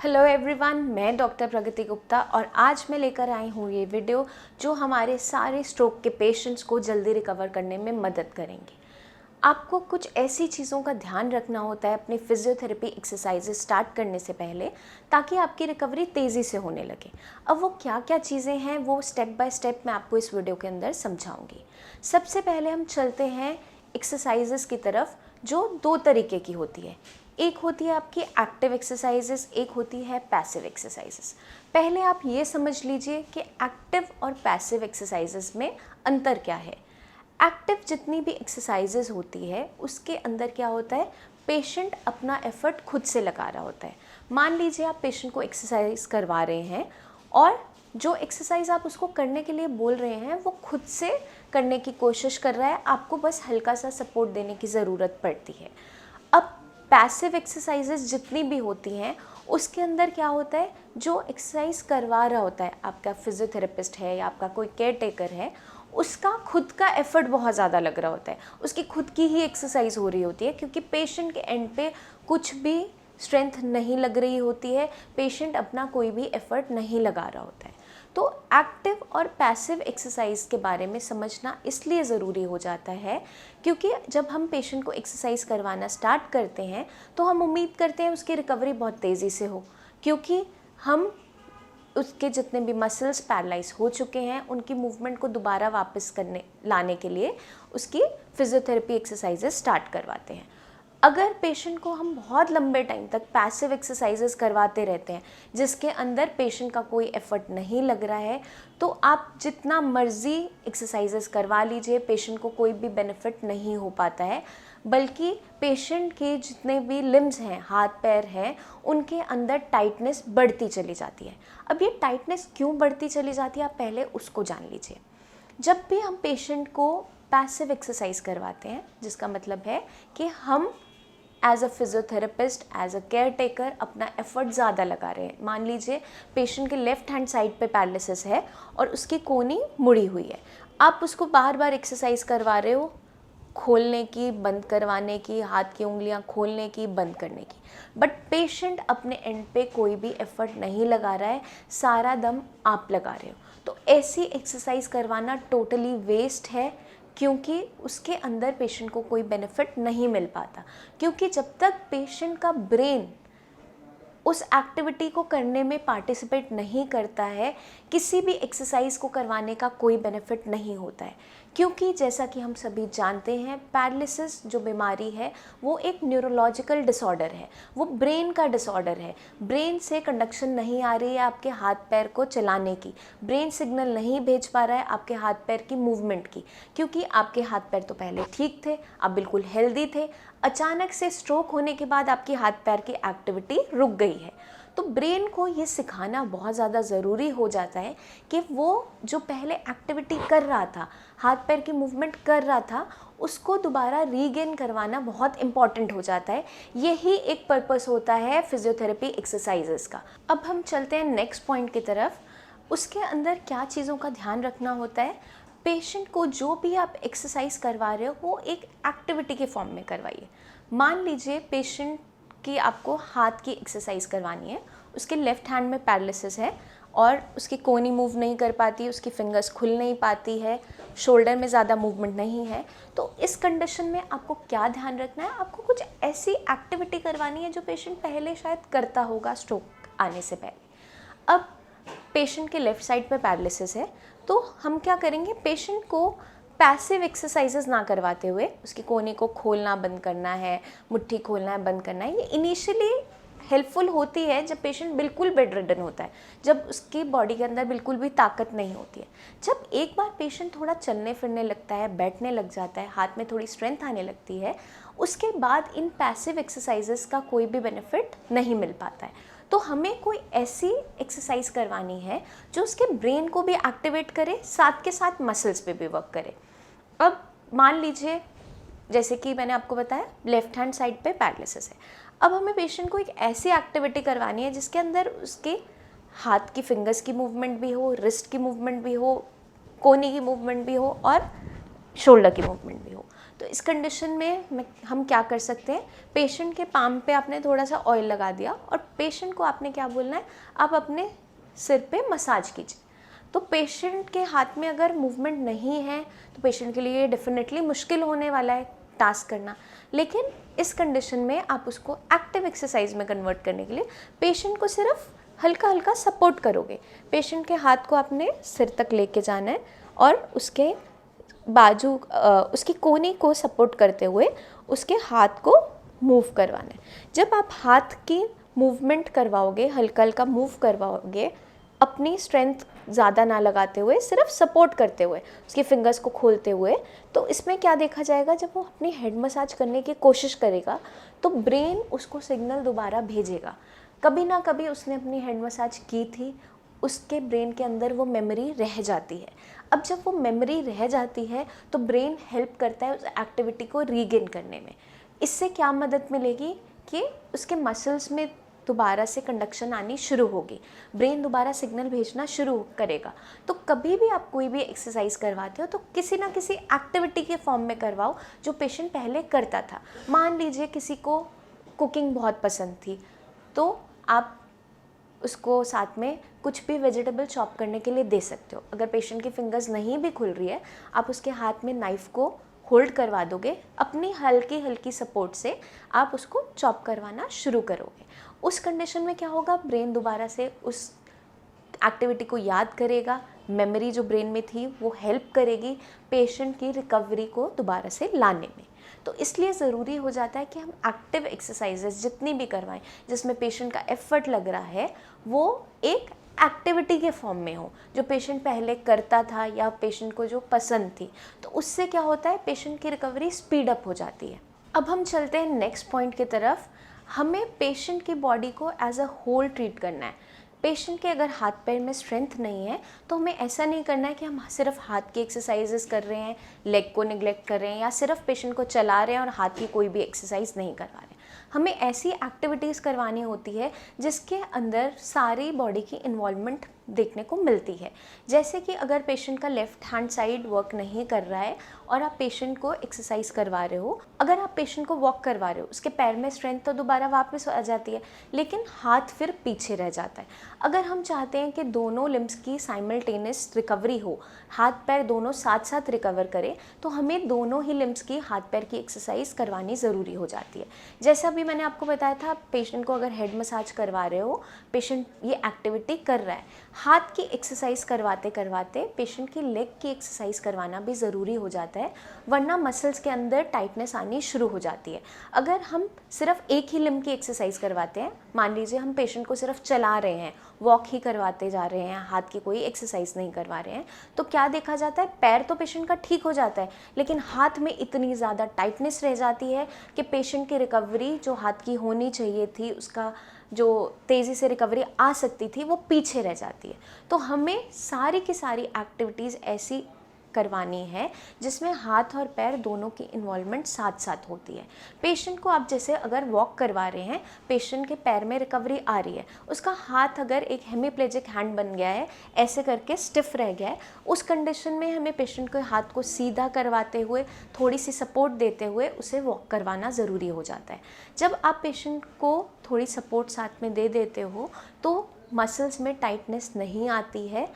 Hello everyone, मैं doctor प्रगति गुप्ता और आज मैं लेकर आई हूँ ये वीडियो जो हमारे सारे स्ट्रोक के पेशेंट्स को जल्दी रिकवर करने में मदद करेंगे। आपको कुछ ऐसी चीज़ों का ध्यान रखना होता है अपनी फिजियोथेरेपी एक्सरसाइजेज स्टार्ट करने से पहले, ताकि आपकी रिकवरी तेज़ी से होने लगे। अब वो क्या क्या चीज़ें हैं वो स्टेप बाय स्टेप मैं आपको इस वीडियो के अंदर समझाऊंगी। सबसे पहले हम चलते हैं एक्सरसाइजेस की तरफ, जो दो तरीके की होती है। एक होती है आपकी एक्टिव एक्सरसाइजेस, एक होती है पैसिव एक्सरसाइजेस। पहले आप ये समझ लीजिए कि एक्टिव और पैसिव एक्सरसाइजेस में अंतर क्या है। एक्टिव जितनी भी एक्सरसाइजेज होती है उसके अंदर क्या होता है, पेशेंट अपना एफर्ट खुद से लगा रहा होता है। मान लीजिए आप पेशेंट को एक्सरसाइज करवा रहे हैं और जो एक्सरसाइज आप उसको करने के लिए बोल रहे हैं वो खुद से करने की कोशिश कर रहा है, आपको बस हल्का सा सपोर्ट देने की ज़रूरत पड़ती है। अब पैसिव एक्सरसाइजेज जितनी भी होती हैं उसके अंदर क्या होता है, जो एक्सरसाइज करवा रहा होता है, आपका फिजियोथेरेपिस्ट है या आपका कोई केयर टेकर है, उसका खुद का एफर्ट बहुत ज़्यादा लग रहा होता है, उसकी खुद की ही एक्सरसाइज हो रही होती है, क्योंकि पेशेंट के एंड पे कुछ भी स्ट्रेंथ नहीं लग रही होती है, पेशेंट अपना कोई भी एफर्ट नहीं लगा रहा होता है। तो एक्टिव और पैसिव एक्सरसाइज के बारे में समझना इसलिए ज़रूरी हो जाता है क्योंकि जब हम पेशेंट को एक्सरसाइज करवाना स्टार्ट करते हैं तो हम उम्मीद करते हैं उसकी रिकवरी बहुत तेज़ी से हो, क्योंकि हम उसके जितने भी मसल्स पैरालाइज हो चुके हैं उनकी मूवमेंट को दोबारा वापस लाने के लिए उसकी फिजियोथेरेपी एक्सरसाइजेस स्टार्ट करवाते हैं। अगर पेशेंट को हम बहुत लंबे टाइम तक पैसिव एक्सरसाइजेस करवाते रहते हैं जिसके अंदर पेशेंट का कोई एफर्ट नहीं लग रहा है, तो आप जितना मर्जी एक्सरसाइजेस करवा लीजिए, पेशेंट को कोई भी बेनिफिट नहीं हो पाता है, बल्कि पेशेंट के जितने भी लिम्स हैं, हाथ पैर हैं, उनके अंदर टाइटनेस बढ़ती चली जाती है। अब ये टाइटनेस क्यों बढ़ती चली जाती है, आप पहले उसको जान लीजिए। जब भी हम पेशेंट को पैसिव एक्सरसाइज करवाते हैं, जिसका मतलब है कि हम as a physiotherapist, as a caretaker अपना एफर्ट ज़्यादा लगा रहे हैं। मान लीजिए पेशेंट के लेफ्ट हैंड साइड पे पैरालिसिस है और उसकी कोहनी मुड़ी हुई है, आप उसको बार बार एक्सरसाइज करवा रहे हो, खोलने की, बंद करवाने की, हाथ की उंगलियां खोलने की, बंद करने की, बट पेशेंट अपने एंड पे कोई भी एफर्ट नहीं लगा रहा है, सारा दम आप लगा रहे हो, तो ऐसी एक्सरसाइज करवाना टोटली वेस्ट है, क्योंकि उसके अंदर पेशेंट को कोई बेनिफिट नहीं मिल पाता। क्योंकि जब तक पेशेंट का ब्रेन उस एक्टिविटी को करने में पार्टिसिपेट नहीं करता है, किसी भी एक्सरसाइज को करवाने का कोई बेनिफिट नहीं होता है। क्योंकि जैसा कि हम सभी जानते हैं, पैरालिसिस जो बीमारी है वो एक न्यूरोलॉजिकल डिसऑर्डर है, वो ब्रेन का डिसऑर्डर है। ब्रेन से कंडक्शन नहीं आ रही है आपके हाथ पैर को चलाने की, ब्रेन सिग्नल नहीं भेज पा रहा है आपके हाथ पैर की मूवमेंट की, क्योंकि आपके हाथ पैर तो पहले ठीक थे, आप बिल्कुल हेल्दी थे, अचानक से स्ट्रोक होने के बाद आपकी हाथ पैर की एक्टिविटी रुक गई है। तो ब्रेन को ये सिखाना बहुत ज़्यादा ज़रूरी हो जाता है कि वो जो पहले एक्टिविटी कर रहा था, हाथ पैर की मूवमेंट कर रहा था, उसको दोबारा रीगेन करवाना बहुत इम्पॉर्टेंट हो जाता है। यही एक पर्पस होता है फिजियोथेरेपी एक्सरसाइजेस का। अब हम चलते हैं नेक्स्ट पॉइंट की तरफ। उसके अंदर क्या चीज़ों का ध्यान रखना होता है, पेशेंट को जो भी आप एक्सरसाइज करवा रहे हो वो एक एक्टिविटी के फॉर्म में करवाइए। मान लीजिए पेशेंट की आपको हाथ की एक्सरसाइज करवानी है, उसके लेफ़्ट हैंड में पैरालिसिस है और उसकी कोहनी मूव नहीं कर पाती, उसकी फिंगर्स खुल नहीं पाती है, शोल्डर में ज़्यादा मूवमेंट नहीं है। तो इस कंडीशन में आपको क्या ध्यान रखना है, आपको कुछ ऐसी एक्टिविटी करवानी है जो पेशेंट पहले शायद करता होगा स्ट्रोक आने से पहले। अब पेशेंट के लेफ़्ट साइड पे पैरालिसिस है, तो हम क्या करेंगे, पेशेंट को पैसिव एक्सरसाइजेस ना करवाते हुए उसकी कोहनी को खोलना बंद करना है, मुट्ठी खोलना है, बंद करना है। ये इनिशियली हेल्पफुल होती है जब पेशेंट बिल्कुल बेड रिडन होता है, जब उसकी बॉडी के अंदर बिल्कुल भी ताकत नहीं होती है। जब एक बार पेशेंट थोड़ा चलने फिरने लगता है, बैठने लग जाता है, हाथ में थोड़ी स्ट्रेंथ आने लगती है, उसके बाद इन पैसिव एक्सरसाइजेस का कोई भी बेनिफिट नहीं मिल पाता है। तो हमें कोई ऐसी एक्सरसाइज करवानी है जो उसके ब्रेन को भी एक्टिवेट करे, साथ के साथ मसल्स पे भी वर्क करे। अब मान लीजिए जैसे कि मैंने आपको बताया लेफ़्ट हैंड साइड पे पैरालिसिस है, अब हमें पेशेंट को एक ऐसी एक्टिविटी करवानी है जिसके अंदर उसके हाथ की फिंगर्स की मूवमेंट भी हो, रिस्ट की मूवमेंट भी हो, कोहनी की मूवमेंट भी हो और शोल्डर की मूवमेंट भी हो। तो इस कंडीशन में हम क्या कर सकते हैं, पेशेंट के पाम पे आपने थोड़ा सा ऑयल लगा दिया और पेशेंट को आपने क्या बोलना है, आप अपने सिर पे मसाज कीजिए। तो पेशेंट के हाथ में अगर मूवमेंट नहीं है तो पेशेंट के लिए डेफिनेटली मुश्किल होने वाला है टास्क करना, लेकिन इस कंडीशन में आप उसको एक्टिव एक्सरसाइज में कन्वर्ट करने के लिए पेशेंट को सिर्फ हल्का हल्का सपोर्ट करोगे। पेशेंट के हाथ को आपने सिर तक लेके जाना है और उसके बाजू उसकी कोहनी को सपोर्ट करते हुए उसके हाथ को मूव करवाना है। जब आप हाथ की मूवमेंट करवाओगे, हल्का हल्का मूव करवाओगे, अपनी स्ट्रेंथ ज़्यादा ना लगाते हुए, सिर्फ सपोर्ट करते हुए, उसकी फिंगर्स को खोलते हुए, तो इसमें क्या देखा जाएगा, जब वो अपनी हेड मसाज करने की कोशिश करेगा तो ब्रेन उसको सिग्नल दोबारा भेजेगा। कभी ना कभी उसने अपनी हेड मसाज की थी, उसके ब्रेन के अंदर वो मेमोरी रह जाती है। अब जब वो मेमोरी रह जाती है तो ब्रेन हेल्प करता है उस एक्टिविटी को रीगेन करने में। इससे क्या मदद मिलेगी कि उसके मसल्स में दोबारा से कंडक्शन आनी शुरू होगी, ब्रेन दोबारा सिग्नल भेजना शुरू करेगा। तो कभी भी आप कोई भी एक्सरसाइज करवाते हो तो किसी ना किसी एक्टिविटी के फॉर्म में करवाओ जो पेशेंट पहले करता था। मान लीजिए किसी को कुकिंग बहुत पसंद थी, तो आप उसको साथ में कुछ भी वेजिटेबल चॉप करने के लिए दे सकते हो। अगर पेशेंट की फिंगर्स नहीं भी खुल रही है, आप उसके हाथ में नाइफ़ को होल्ड करवा दोगे, अपनी हल्की हल्की सपोर्ट से आप उसको चॉप करवाना शुरू करोगे। उस कंडीशन में क्या होगा, ब्रेन दोबारा से उस एक्टिविटी को याद करेगा, मेमोरी जो ब्रेन में थी वो हेल्प करेगी पेशेंट की रिकवरी को दोबारा से लाने में। तो इसलिए ज़रूरी हो जाता है कि हम एक्टिव एक्सरसाइजेस जितनी भी करवाएं जिसमें पेशेंट का एफर्ट लग रहा है, वो एक एक्टिविटी के फॉर्म में हो जो पेशेंट पहले करता था या पेशेंट को जो पसंद थी। तो उससे क्या होता है, पेशेंट की रिकवरी स्पीड अप हो जाती है। अब हम चलते हैं नेक्स्ट पॉइंट की तरफ। हमें पेशेंट की बॉडी को एज अ होल ट्रीट करना है। पेशेंट के अगर हाथ पैर में स्ट्रेंथ नहीं है तो हमें ऐसा नहीं करना है कि हम सिर्फ हाथ की एक्सरसाइजेस कर रहे हैं, लेग को निगलेक्ट कर रहे हैं, या सिर्फ पेशेंट को चला रहे हैं और हाथ की कोई भी एक्सरसाइज नहीं करवा रहे हैं। हमें ऐसी एक्टिविटीज़ करवानी होती है जिसके अंदर सारी बॉडी की इन्वॉल्वमेंट देखने को मिलती है। जैसे कि अगर पेशेंट का लेफ़्ट हैंड साइड वर्क नहीं कर रहा है और आप पेशेंट को एक्सरसाइज करवा रहे हो, अगर आप पेशेंट को वॉक करवा रहे हो, उसके पैर में स्ट्रेंथ तो दोबारा वापस आ जाती है, लेकिन हाथ फिर पीछे रह जाता है। अगर हम चाहते हैं कि दोनों लिम्स की साइमल्टेनियस रिकवरी हो, हाथ पैर दोनों साथ साथ रिकवर करें, तो हमें दोनों ही लिम्स की हाथ पैर की एक्सरसाइज करवानी ज़रूरी हो जाती है। जैसा भी मैंने आपको बताया था, पेशेंट को अगर हेड मसाज करवा रहे हो, पेशेंट ये एक्टिविटी कर रहा है, हाथ की एक्सरसाइज करवाते करवाते पेशेंट की लेग की एक्सरसाइज करवाना भी ज़रूरी हो जाता है, वरना मसल्स के अंदर टाइटनेस आनी शुरू हो जाती है। अगर हम सिर्फ एक ही लिम्ब की एक्सरसाइज करवाते हैं, मान लीजिए हम पेशेंट को सिर्फ चला रहे हैं, वॉक ही करवाते जा रहे हैं, हाथ की कोई एक्सरसाइज नहीं करवा रहे हैं, तो क्या देखा जाता है, पैर तो पेशेंट का ठीक हो जाता है, लेकिन हाथ में इतनी ज़्यादा टाइटनेस रह जाती है कि पेशेंट की रिकवरी जो हाथ की होनी चाहिए थी, उसका जो तेज़ी से रिकवरी आ सकती थी, वो पीछे रह जाती है। तो हमें सारी की सारी एक्टिविटीज़ ऐसी करवानी है जिसमें हाथ और पैर दोनों की इन्वॉल्वमेंट साथ साथ होती है। पेशेंट को आप जैसे अगर वॉक करवा रहे हैं, पेशेंट के पैर में रिकवरी आ रही है, उसका हाथ अगर एक हेमीप्लेजिक हैंड बन गया है, ऐसे करके स्टिफ रह गया है, उस कंडीशन में हमें पेशेंट के हाथ को सीधा करवाते हुए, थोड़ी सी सपोर्ट देते हुए उसे वॉक करवाना ज़रूरी हो जाता है। जब आप पेशेंट को थोड़ी सपोर्ट साथ में दे देते हो तो मसल्स में टाइटनेस नहीं आती है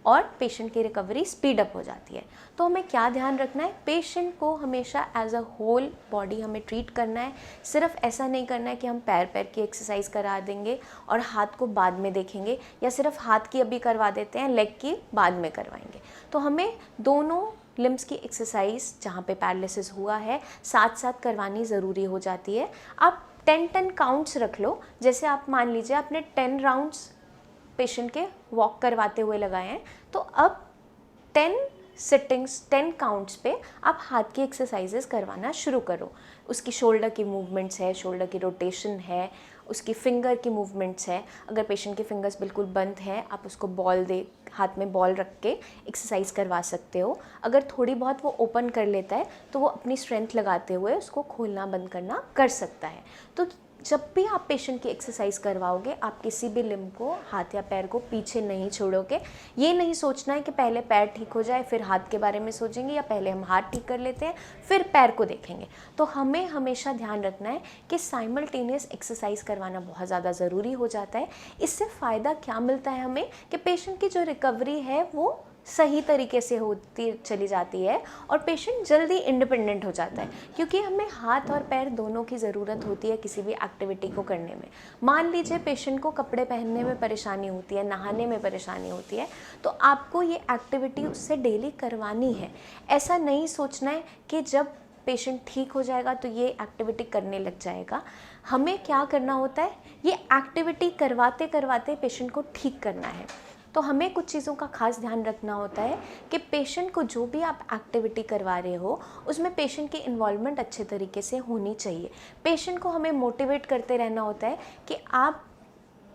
और पेशेंट की रिकवरी स्पीड अप हो जाती है। तो हमें क्या ध्यान रखना है, पेशेंट को हमेशा एज अ होल बॉडी हमें ट्रीट करना है। सिर्फ ऐसा नहीं करना है कि हम पैर पैर की एक्सरसाइज करा देंगे और हाथ को बाद में देखेंगे, या सिर्फ हाथ की अभी करवा देते हैं, लेग की बाद में करवाएंगे। तो हमें दोनों लिम्स की एक्सरसाइज जहाँ पे पैरालिसिस हुआ है साथ साथ करवानी ज़रूरी हो जाती है। आप 10 काउंट्स रख लो। जैसे आप मान लीजिए आपने 10 राउंड्स पेशेंट के वॉक करवाते हुए लगाए हैं, तो अब 10 सिटिंग्स 10 काउंट्स पे आप हाथ की एक्सरसाइजेस करवाना शुरू करो। उसकी शोल्डर की मूवमेंट्स है, शोल्डर की रोटेशन है, उसकी फिंगर की मूवमेंट्स है। अगर पेशेंट की फिंगर्स बिल्कुल बंद है, आप उसको हाथ में बॉल रख के एक्सरसाइज करवा सकते हो। अगर थोड़ी बहुत वो ओपन कर लेता है तो वो अपनी स्ट्रेंथ लगाते हुए उसको खोलना बंद करना कर सकता है। तो जब भी आप पेशेंट की एक्सरसाइज करवाओगे, आप किसी भी लिम्ब को, हाथ या पैर को पीछे नहीं छोड़ोगे। ये नहीं सोचना है कि पहले पैर ठीक हो जाए फिर हाथ के बारे में सोचेंगे, या पहले हम हाथ ठीक कर लेते हैं फिर पैर को देखेंगे। तो हमें हमेशा ध्यान रखना है कि साइमल्टेनियस एक्सरसाइज करवाना बहुत ज़्यादा ज़रूरी हो जाता है। इससे फ़ायदा क्या मिलता है हमें कि पेशेंट की जो रिकवरी है वो सही तरीके से होती चली जाती है और पेशेंट जल्दी इंडिपेंडेंट हो जाता है, क्योंकि हमें हाथ और पैर दोनों की ज़रूरत होती है किसी भी एक्टिविटी को करने में। मान लीजिए पेशेंट को कपड़े पहनने में परेशानी होती है, नहाने में परेशानी होती है, तो आपको ये एक्टिविटी उससे डेली करवानी है। ऐसा नहीं सोचना है कि जब पेशेंट ठीक हो जाएगा तो ये एक्टिविटी करने लग जाएगा। हमें क्या करना होता है, ये एक्टिविटी करवाते करवाते पेशेंट को ठीक करना है। तो हमें कुछ चीज़ों का खास ध्यान रखना होता है कि पेशेंट को जो भी आप एक्टिविटी करवा रहे हो उसमें पेशेंट की इन्वॉल्वमेंट अच्छे तरीके से होनी चाहिए। पेशेंट को हमें मोटिवेट करते रहना होता है कि आप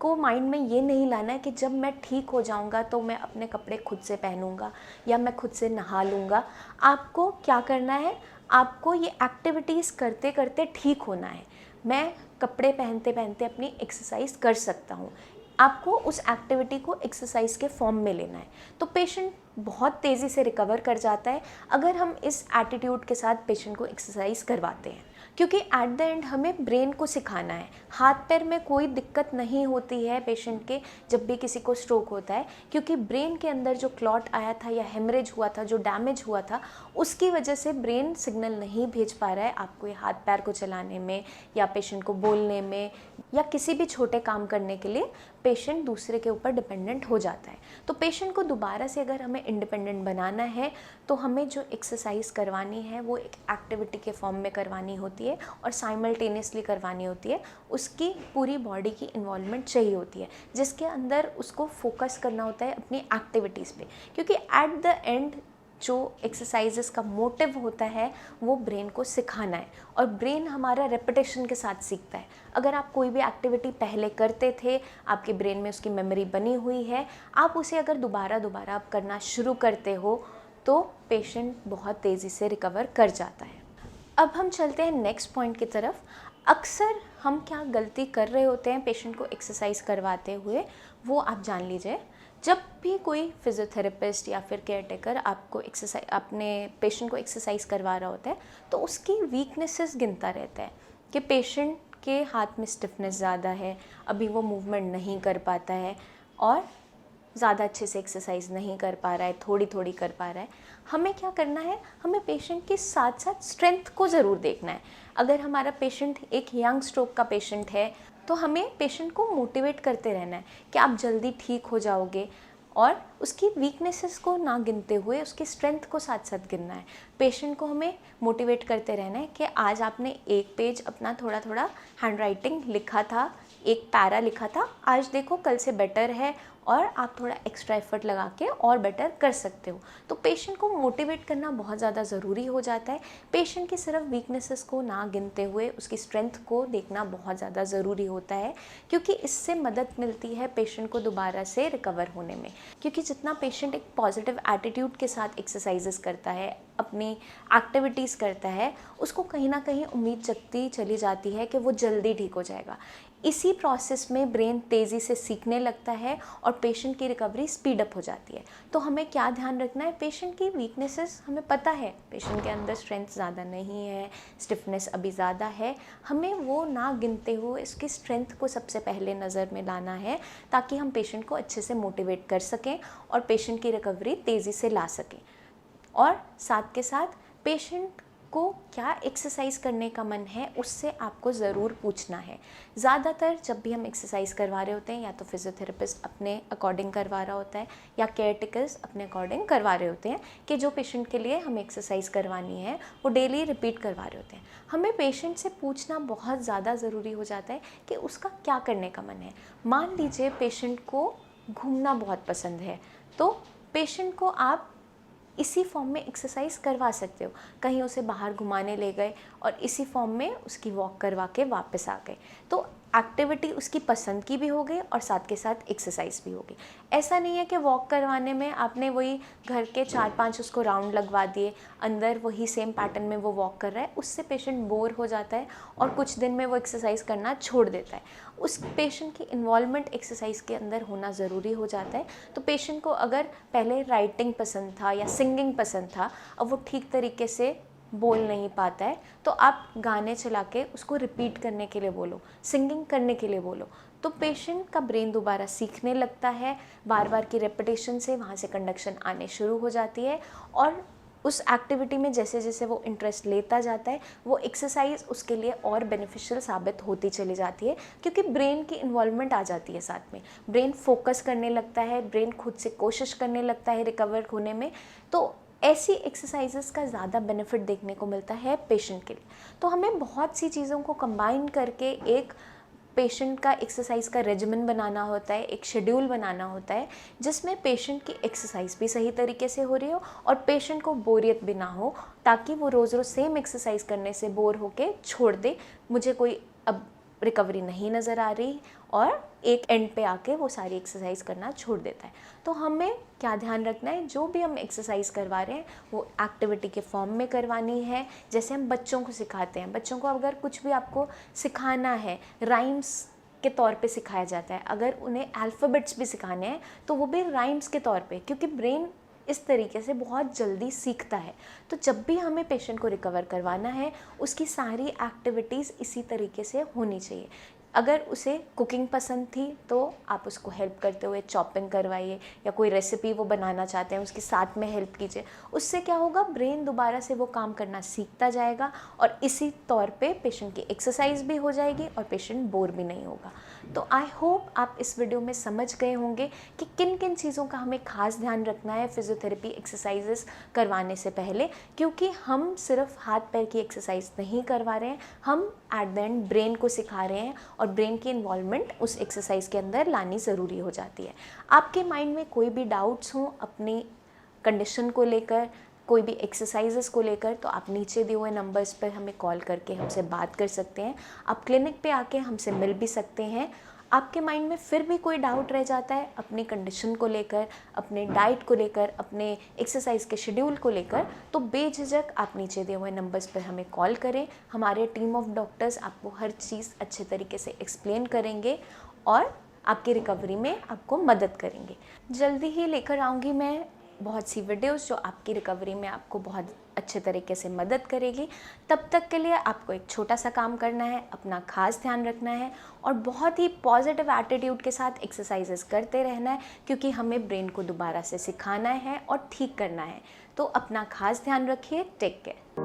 को माइंड में ये नहीं लाना है कि जब मैं ठीक हो जाऊंगा तो मैं अपने कपड़े खुद से पहनूंगा या मैं खुद से नहा लूँगा। आपको क्या करना है, आपको ये एक्टिविटीज़ करते करते ठीक होना है। मैं कपड़े पहनते पहनते अपनी एक्सरसाइज कर सकता हूँ, आपको उस एक्टिविटी को एक्सरसाइज के फॉर्म में लेना है। तो पेशेंट बहुत तेज़ी से रिकवर कर जाता है अगर हम इस एटीट्यूड के साथ पेशेंट को एक्सरसाइज करवाते हैं, क्योंकि एट द एंड हमें ब्रेन को सिखाना है। हाथ पैर में कोई दिक्कत नहीं होती है पेशेंट के जब भी किसी को स्ट्रोक होता है, क्योंकि ब्रेन के अंदर जो क्लॉट आया था या हेमरेज हुआ था, जो डैमेज हुआ था, उसकी वजह से ब्रेन सिग्नल नहीं भेज पा रहा है आपको ये हाथ पैर को चलाने में या पेशेंट को बोलने में या किसी भी छोटे काम करने के लिए पेशेंट दूसरे के ऊपर डिपेंडेंट हो जाता है। तो पेशेंट को दोबारा से अगर हमें इंडिपेंडेंट बनाना है तो हमें जो एक्सरसाइज करवानी है वो एक एक्टिविटी के फॉर्म में करवानी होती है और साइमल्टेनियसली करवानी होती है। उसकी पूरी बॉडी की इन्वॉल्वमेंट चाहिए होती है, जिसके अंदर उसको फोकस करना होता है अपनी एक्टिविटीज़ पे, क्योंकि एट द एंड जो एक्सरसाइजेस का मोटिव होता है वो ब्रेन को सिखाना है और ब्रेन हमारा रेपिटेशन के साथ सीखता है। अगर आप कोई भी एक्टिविटी पहले करते थे, आपके ब्रेन में उसकी मेमोरी बनी हुई है, आप उसे अगर दोबारा दोबारा आप करना शुरू करते हो तो पेशेंट बहुत तेज़ी से रिकवर कर जाता है। अब हम चलते हैं नेक्स्ट पॉइंट की तरफ। अक्सर हम क्या गलती कर रहे होते हैं पेशेंट को एक्सरसाइज करवाते हुए, वो आप जान लीजिए। जब भी कोई फिजियोथेरेपिस्ट या फिर केयरटेकर आपको एक्सरसाइज, अपने पेशेंट को एक्सरसाइज करवा रहा होता है, तो उसकी वीकनेसेस गिनता रहता है कि पेशेंट के हाथ में स्टिफनेस ज़्यादा है, अभी वो मूवमेंट नहीं कर पाता है और ज़्यादा अच्छे से एक्सरसाइज नहीं कर पा रहा है, थोड़ी थोड़ी कर पा रहा है। हमें क्या करना है, हमें पेशेंट के साथ साथ स्ट्रेंथ को ज़रूर देखना है। अगर हमारा पेशेंट एक यंग स्ट्रोक का पेशेंट है तो हमें पेशेंट को मोटिवेट करते रहना है कि आप जल्दी ठीक हो जाओगे, और उसकी वीकनेसेस को ना गिनते हुए उसकी स्ट्रेंथ को साथ साथ गिनना है। पेशेंट को हमें मोटिवेट करते रहना है कि आज आपने एक पेज अपना थोड़ा थोड़ा हैंड राइटिंग लिखा था, एक पैरा लिखा था, आज देखो कल से बेटर है और आप थोड़ा एक्स्ट्रा एफर्ट लगा के और बेटर कर सकते हो। तो पेशेंट को मोटिवेट करना बहुत ज़्यादा ज़रूरी हो जाता है। पेशेंट की सिर्फ वीकनेसेस को ना गिनते हुए उसकी स्ट्रेंथ को देखना बहुत ज़्यादा ज़रूरी होता है, क्योंकि इससे मदद मिलती है पेशेंट को दोबारा से रिकवर होने में। क्योंकि जितना पेशेंट एक पॉजिटिव एटीट्यूड के साथ एक्सरसाइजेस करता है, अपनी एक्टिविटीज़ करता है, उसको कहीं ना कहीं उम्मीद जगती चली जाती है कि वो जल्दी ठीक हो जाएगा। इसी प्रोसेस में ब्रेन तेज़ी से सीखने लगता है और पेशेंट की रिकवरी स्पीड अप हो जाती है। तो हमें क्या ध्यान रखना है, पेशेंट की वीकनेसेस हमें पता है, पेशेंट के अंदर स्ट्रेंथ ज़्यादा नहीं है, स्टिफनेस अभी ज़्यादा है, हमें वो ना गिनते हुए इसकी स्ट्रेंथ को सबसे पहले नज़र में लाना है, ताकि हम पेशेंट को अच्छे से मोटिवेट कर सकें और पेशेंट की रिकवरी तेज़ी से ला सकें। और साथ के साथ पेशेंट को क्या एक्सरसाइज करने का मन है उससे आपको ज़रूर पूछना है। ज़्यादातर जब भी हम एक्सरसाइज करवा रहे होते हैं, या तो फिजियोथेरेपिस्ट अपने अकॉर्डिंग करवा रहा होता है या केयर टेकर्स अपने अकॉर्डिंग करवा रहे होते हैं कि जो पेशेंट के लिए हमें एक्सरसाइज करवानी है वो डेली रिपीट करवा रहे होते हैं। हमें पेशेंट से पूछना बहुत ज़्यादा ज़रूरी हो जाता है कि उसका क्या करने का मन है। मान लीजिए पेशेंट को घूमना बहुत पसंद है, तो पेशेंट को आप इसी फॉर्म में एक्सरसाइज करवा सकते हो। कहीं उसे बाहर घुमाने ले गए और इसी फॉर्म में उसकी वॉक करवा के वापस आ गए। तो एक्टिविटी उसकी पसंद की भी हो गई और साथ के साथ एक्सरसाइज भी हो गई। ऐसा नहीं है कि वॉक करवाने में आपने वही घर के 4-5 उसको राउंड लगवा दिए, अंदर वही सेम पैटर्न में वो वॉक कर रहा है, उससे पेशेंट बोर हो जाता है और कुछ दिन में वो एक्सरसाइज करना छोड़ देता है। उस पेशेंट की इन्वॉल्वमेंट एक्सरसाइज के अंदर होना ज़रूरी हो जाता है। तो पेशेंट को अगर पहले राइटिंग पसंद था या सिंगिंग पसंद था, अब वो ठीक तरीके से बोल नहीं पाता है, तो आप गाने चला के उसको रिपीट करने के लिए बोलो, सिंगिंग करने के लिए बोलो, तो पेशेंट का ब्रेन दोबारा सीखने लगता है। बार बार की रेपिटेशन से वहाँ से कंडक्शन आने शुरू हो जाती है और उस एक्टिविटी में जैसे जैसे वो इंटरेस्ट लेता जाता है, वो एक्सरसाइज उसके लिए और बेनिफिशियल साबित होती चली जाती है, क्योंकि ब्रेन की इन्वॉल्वमेंट आ जाती है साथ में। ब्रेन फोकस करने लगता है, ब्रेन खुद से कोशिश करने लगता है रिकवर होने में। तो ऐसी एक्सरसाइजेस का ज़्यादा बेनिफिट देखने को मिलता है पेशेंट के लिए। तो हमें बहुत सी चीज़ों को कंबाइन करके एक पेशेंट का एक्सरसाइज का रेजिमेंट बनाना होता है, एक शेड्यूल बनाना होता है, जिसमें पेशेंट की एक्सरसाइज भी सही तरीके से हो रही हो और पेशेंट को बोरियत भी ना हो, ताकि वो रोज़ रोज़ सेम एक्सरसाइज करने से बोर होके छोड़ दे, मुझे कोई अब रिकवरी नहीं नज़र आ रही, और एक एंड पे आके वो सारी एक्सरसाइज करना छोड़ देता है। तो हमें क्या ध्यान रखना है, जो भी हम एक्सरसाइज करवा रहे हैं वो एक्टिविटी के फॉर्म में करवानी है। जैसे हम बच्चों को सिखाते हैं, बच्चों को अगर कुछ भी आपको सिखाना है, राइम्स के तौर पे सिखाया जाता है, अगर उन्हें अल्फ़ाबेट्स भी सिखाने हैं तो वो भी राइम्स के तौर पे, क्योंकि ब्रेन इस तरीके से बहुत जल्दी सीखता है। तो जब भी हमें पेशेंट को रिकवर करवाना है, उसकी सारी एक्टिविटीज़ इसी तरीके से होनी चाहिए। अगर उसे कुकिंग पसंद थी तो आप उसको हेल्प करते हुए चॉपिंग करवाइए, या कोई रेसिपी वो बनाना चाहते हैं उसके साथ में हेल्प कीजिए। उससे क्या होगा, ब्रेन दोबारा से वो काम करना सीखता जाएगा और इसी तौर पे पेशेंट की एक्सरसाइज भी हो जाएगी और पेशेंट बोर भी नहीं होगा। तो आई होप आप इस वीडियो में समझ गए होंगे कि किन किन चीज़ों का हमें खास ध्यान रखना है फिजियोथेरेपी एक्सरसाइजेस करवाने से पहले, क्योंकि हम सिर्फ हाथ पैर की एक्सरसाइज नहीं करवा रहे हैं, हम एट द एंड ब्रेन को सिखा रहे हैं और ब्रेन की इन्वॉल्वमेंट उस एक्सरसाइज के अंदर लानी ज़रूरी हो जाती है। आपके माइंड में कोई भी डाउट्स हों अपनी कंडीशन को लेकर, कोई भी एक्सरसाइजेस को लेकर, तो आप नीचे दिए हुए नंबर्स पर हमें कॉल करके हमसे बात कर सकते हैं। आप क्लिनिक पे आके हमसे मिल भी सकते हैं। आपके माइंड में फिर भी कोई डाउट रह जाता है अपनी कंडीशन को लेकर, अपने डाइट को लेकर, अपने एक्सरसाइज के शेड्यूल को लेकर, तो बेझिझक आप नीचे दिए हुए नंबर्स पर हमें कॉल करें। हमारे टीम ऑफ डॉक्टर्स आपको हर चीज़ अच्छे तरीके से एक्सप्लेन करेंगे और आपकी रिकवरी में आपको मदद करेंगे। जल्दी ही लेकर आऊँगी मैं बहुत सी वीडियोस जो आपकी रिकवरी में आपको बहुत अच्छे तरीके से मदद करेगी। तब तक के लिए आपको एक छोटा सा काम करना है, अपना खास ध्यान रखना है और बहुत ही पॉजिटिव एटीट्यूड के साथ एक्सरसाइजेस करते रहना है, क्योंकि हमें ब्रेन को दोबारा से सिखाना है और ठीक करना है। तो अपना खास ध्यान रखिए। Take care.